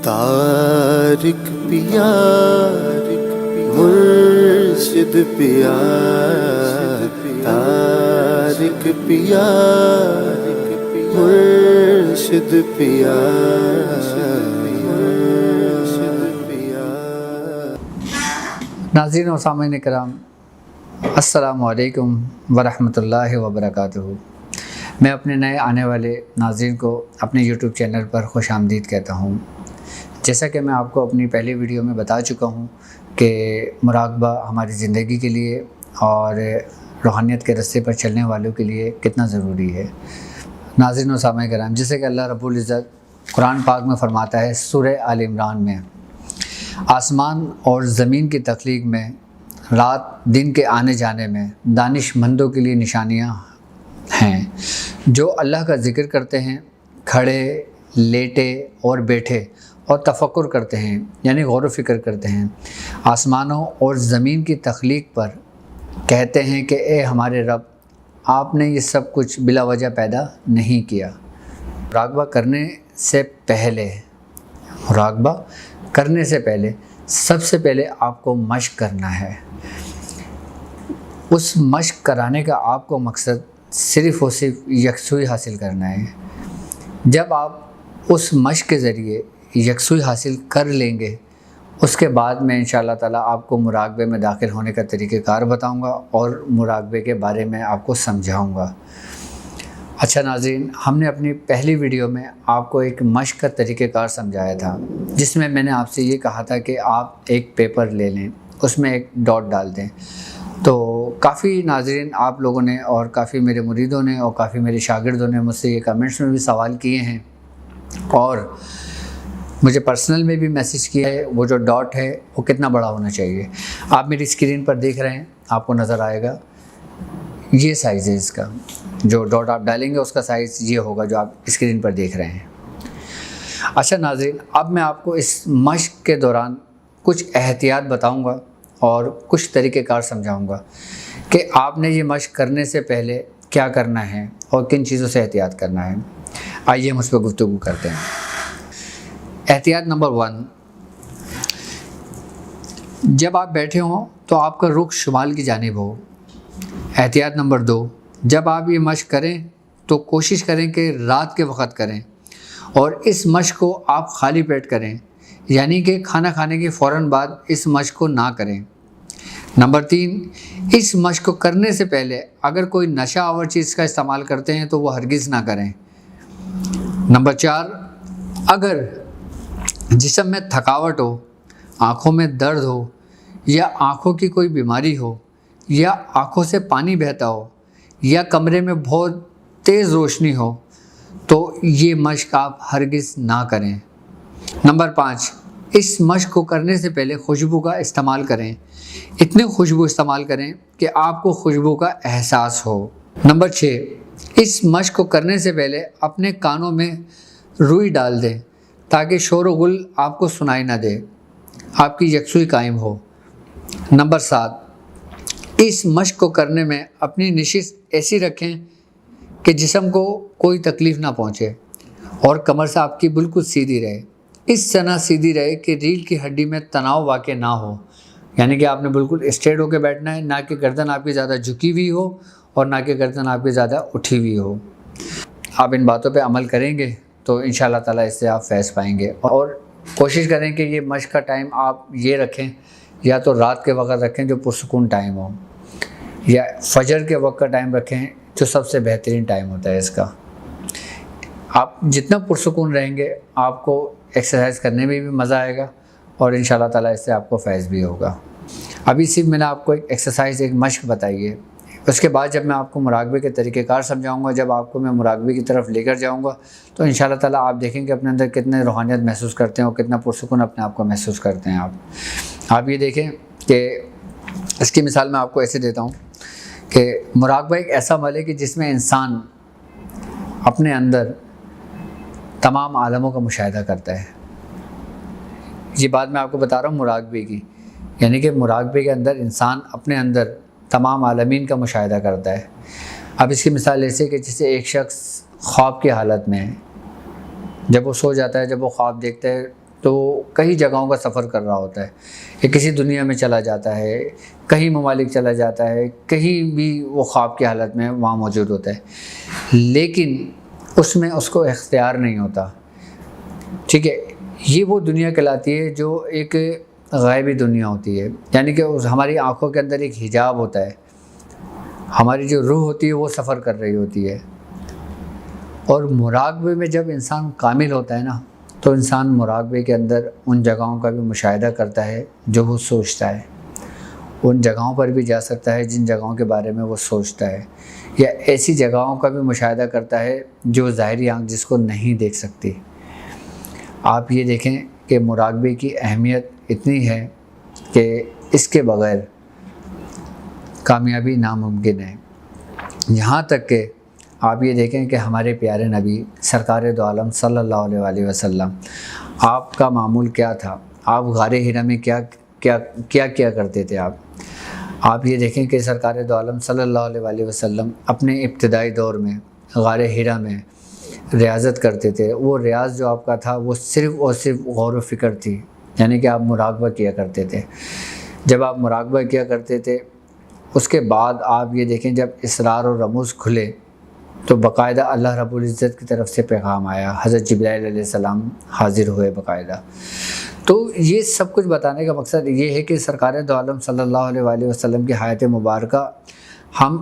तारिक पिया मुर्शिद पिया तारिक पिया मुर्शिद पिया नाज़रीन और सामीन कराम, अस्सलामु अलैकुम वरहमतुल्लाहि वबरकातुहू। मैं अपने नए आने वाले नाज़रीन को अपने यूट्यूब चैनल पर खुश आमदीद कहता हूँ। जैसा कि मैं आपको अपनी पहली वीडियो में बता चुका हूँ कि मुराक़बा हमारी ज़िंदगी के लिए और रूहानियत के रास्ते पर चलने वालों के लिए कितना ज़रूरी है। नाज़रीन और सामीन कराम, जैसे कि अल्लाह रब्बुल इज़्ज़त कुरान पाक में फ़रमाता है सूरह आल इमरान में, आसमान और ज़मीन की तख्लीक में, रात दिन के आने जाने में दानिशमंदों के लिए निशानियाँ हैं। जो अल्लाह का ज़िक्र करते हैं, खड़े लेटे और बैठे और तफक्कुर करते हैं, यानी गौर व फ़िक्र करते हैं। आसमानों और ज़मीन की तख्लीक पर कहते हैं कि ए हमारे रब, आपने ये सब कुछ बिला वजह पैदा नहीं किया। मुराक़बा करने से पहले सबसे पहले आपको मश्क करना है। उस मश्क कराने का आपको मकसद सिर्फ़ और सिर्फ यकसुई हासिल करना है। जब आप उस मश्क के ज़रिए यकसुई हासिल कर लेंगे, उसके बाद मैं इंशाअल्लाह ताला आपको मुराक़बे में दाखिल होने का तरीक़ेकार बताऊंगा और मुराक़बे के बारे में आपको समझाऊंगा। अच्छा नाज़रीन, हमने अपनी पहली वीडियो में आपको एक मश्क का तरीक़ेकार समझाया था, जिसमें मैंने आपसे ये कहा था कि आप एक पेपर ले लें, उसमें एक डॉट डाल दें। तो काफ़ी नाज़रीन आप लोगों ने और काफ़ी मेरे मुरीदों ने और काफ़ी मेरे शागिर्दों ने मुझसे ये कमेंट्स में भी सवाल किए हैं और मुझे पर्सनल में भी मैसेज किया है, वो जो डॉट है वो कितना बड़ा होना चाहिए। आप मेरी स्क्रीन पर देख रहे हैं, आपको नज़र आएगा, ये साइज़ है इसका। जो डॉट आप डालेंगे उसका साइज़ ये होगा जो आप स्क्रीन पर देख रहे हैं। अच्छा नाज़रीन, अब मैं आपको इस मश्क के दौरान कुछ एहतियात बताऊंगा और कुछ तरीक़ेकार समझाऊंगा कि आपने ये मश्क करने से पहले क्या करना है और किन चीज़ों से एहतियात करना है। आइए हम उस पर गुफ्तगू करते हैं। एहतियात नंबर 1, जब आप बैठे हों तो आपका रुख शुमाल की जानिब हो। एहतियात नंबर 2, जब आप ये मश्क करें तो कोशिश करें कि रात के वक़्त करें और इस मश्क को आप खाली पेट करें, यानी कि खाना खाने के फ़ौरन बाद इस मश्क को ना करें। नंबर 3, इस मश्क को करने से पहले अगर कोई नशा आवर चीज़ का इस्तेमाल करते हैं तो वो हरगिज़ ना करें। नंबर 4, अगर जिस्म में थकावट हो, आँखों में दर्द हो या आँखों की कोई बीमारी हो या आँखों से पानी बहता हो या कमरे में बहुत तेज़ रोशनी हो तो ये मश्क आप हरगिज़ ना करें। नंबर 5, इस मश्क को करने से पहले खुशबू का इस्तेमाल करें। इतनी खुशबू इस्तेमाल करें कि आपको खुशबू का एहसास हो। नंबर 6, इस मश्क को करने से पहले अपने कानों में रुई डाल दें ताकि शोर व गुल आपको सुनाई ना दे, आपकी यकसुई कायम हो। नंबर 7, इस मश्क को करने में अपनी नशिस्त ऐसी रखें कि जिस्म को कोई तकलीफ़ ना पहुँचे और कमर से आपकी बिल्कुल सीधी रहे। इस तरह सीधी रहे कि रीढ़ की हड्डी में तनाव वाक़ ना हो, यानी कि आपने बिल्कुल स्ट्रेट होकर बैठना है, ना कि गर्दन आपकी ज़्यादा झुकी हुई हो और ना कि गर्दन आपकी ज़्यादा उठी हुई हो। आप इन बातों पे अमल करेंगे तो इंशाअल्लाह ताला इससे आप फैज़ पाएंगे। और कोशिश करें कि ये मश्क का टाइम आप ये रखें, या तो रात के वक्त रखें जो पुरसुकून टाइम हो, या फजर के वक्त का टाइम रखें जो सबसे बेहतरीन टाइम होता है इसका। आप जितना पुरसुकून रहेंगे आपको एक्सरसाइज करने में भी मज़ा आएगा और इंशाअल्लाह ताला इससे आपको फैज़ भी होगा। अभी सिर्फ मैंने आपको एक एक्सरसाइज, एक मश्क बताई है। उसके बाद जब मैं आपको मुराक़बे के तरीक़ेकार समझाऊंगा, जब आपको मैं मुराक़बे की तरफ लेकर जाऊंगा, तो इंशाअल्लाह ताला आप देखेंगे अपने अंदर कितने रूहानियत महसूस करते हैं और कितना पुरसुकून अपने आप को महसूस करते हैं आप ये देखें कि इसकी मिसाल मैं आपको ऐसे देता हूँ कि मुराक़बा एक ऐसा अमल है कि जिसमें इंसान अपने अंदर तमाम आलमों का मुशाहिदा करता है। ये बात मैं आपको बता रहा हूँ मुराक़बे की, यानी कि मुराक़बे के अंदर इंसान अपने अंदर तमाम आलमीन का मुशाहिदा करता है। अब इसकी मिसाल ऐसे कि जैसे एक शख्स ख्वाब की हालत में है, जब वो सो जाता है, जब वो ख्वाब देखता है تو کئی جگہوں کا سفر کر رہا ہوتا ہے، یا کسی دنیا میں چلا جاتا ہے، کہیں ممالک چلا جاتا ہے، کہیں بھی وہ خواب کی حالت میں وہاں موجود ہوتا ہے، لیکن اس میں اس کو اختیار نہیں ہوتا. ٹھیک ہے، یہ وہ دنیا کہلاتی ہے جو ایک غیبی دنیا ہوتی ہے، یعنی کہ ہماری آنکھوں کے اندر ایک حجاب ہوتا ہے، ہماری جو روح ہوتی ہے وہ سفر کر رہی ہوتی ہے. اور مراقبے میں جب انسان کامل ہوتا ہے نا، تو انسان مراقبے کے اندر ان جگہوں کا بھی مشاہدہ کرتا ہے جو وہ سوچتا ہے، ان جگہوں پر بھی جا سکتا ہے جن جگہوں کے بارے میں وہ سوچتا ہے، یا ایسی جگہوں کا بھی مشاہدہ کرتا ہے جو ظاہری آنکھ جس کو نہیں دیکھ سکتی. آپ یہ دیکھیں کہ مراقبے کی اہمیت اتنی ہے کہ اس کے بغیر کامیابی ناممکن ہے. یہاں تک کہ آپ یہ دیکھیں کہ ہمارے پیارے نبی سرکار دو عالم صلی اللہ علیہ وآلہ وسلم، آپ کا معمول کیا تھا؟ آپ غار حرا میں کیا کرتے تھے؟ آپ یہ دیکھیں کہ سرکار دو عالم صلی اللہ علیہ وآلہ وسلم اپنے ابتدائی دور میں غار حرا میں ریاضت کرتے تھے. وہ ریاض جو آپ کا تھا وہ صرف اور صرف غور و فکر تھی، یعنی کہ آپ مراقبہ کیا کرتے تھے. جب آپ مراقبہ کیا کرتے تھے، اس کے بعد آپ یہ دیکھیں جب اسرار و رموز کھلے تو باقاعدہ اللہ رب العزت کی طرف سے پیغام آیا، حضرت جبرائیل علیہ السلام حاضر ہوئے باقاعدہ. تو یہ سب کچھ بتانے کا مقصد یہ ہے کہ سرکار دو عالم صلی اللہ علیہ وآلہ وسلم کی حیات مبارکہ ہم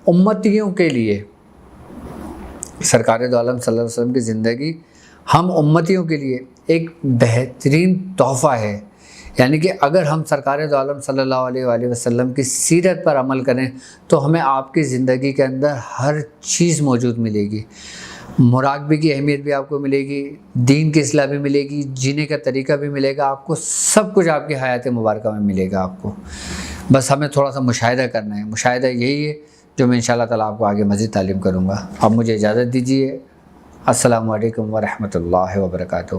امتیوں کے لیے، سرکار دو عالم صلی اللہ علیہ وسلم کی زندگی ہم امتیوں کے لیے ایک بہترین تحفہ ہے. یعنی کہ اگر ہم سرکار دو عالم صلی اللہ علیہ وآلہ وسلم کی سیرت پر عمل کریں تو ہمیں آپ کی زندگی کے اندر ہر چیز موجود ملے گی. مراقبے کی اہمیت بھی آپ کو ملے گی، دین کی اصلاح بھی ملے گی، جینے کا طریقہ بھی ملے گا آپ کو، سب کچھ آپ کی حیات مبارکہ میں ملے گا آپ کو. بس ہمیں تھوڑا سا مشاہدہ کرنا ہے. مشاہدہ یہی ہے جو میں انشاءاللہ تعالیٰ آپ کو آگے مزید تعلیم کروں گا. اب مجھے اجازت دیجیے. السلام علیکم ورحمۃ اللہ وبرکاتہ.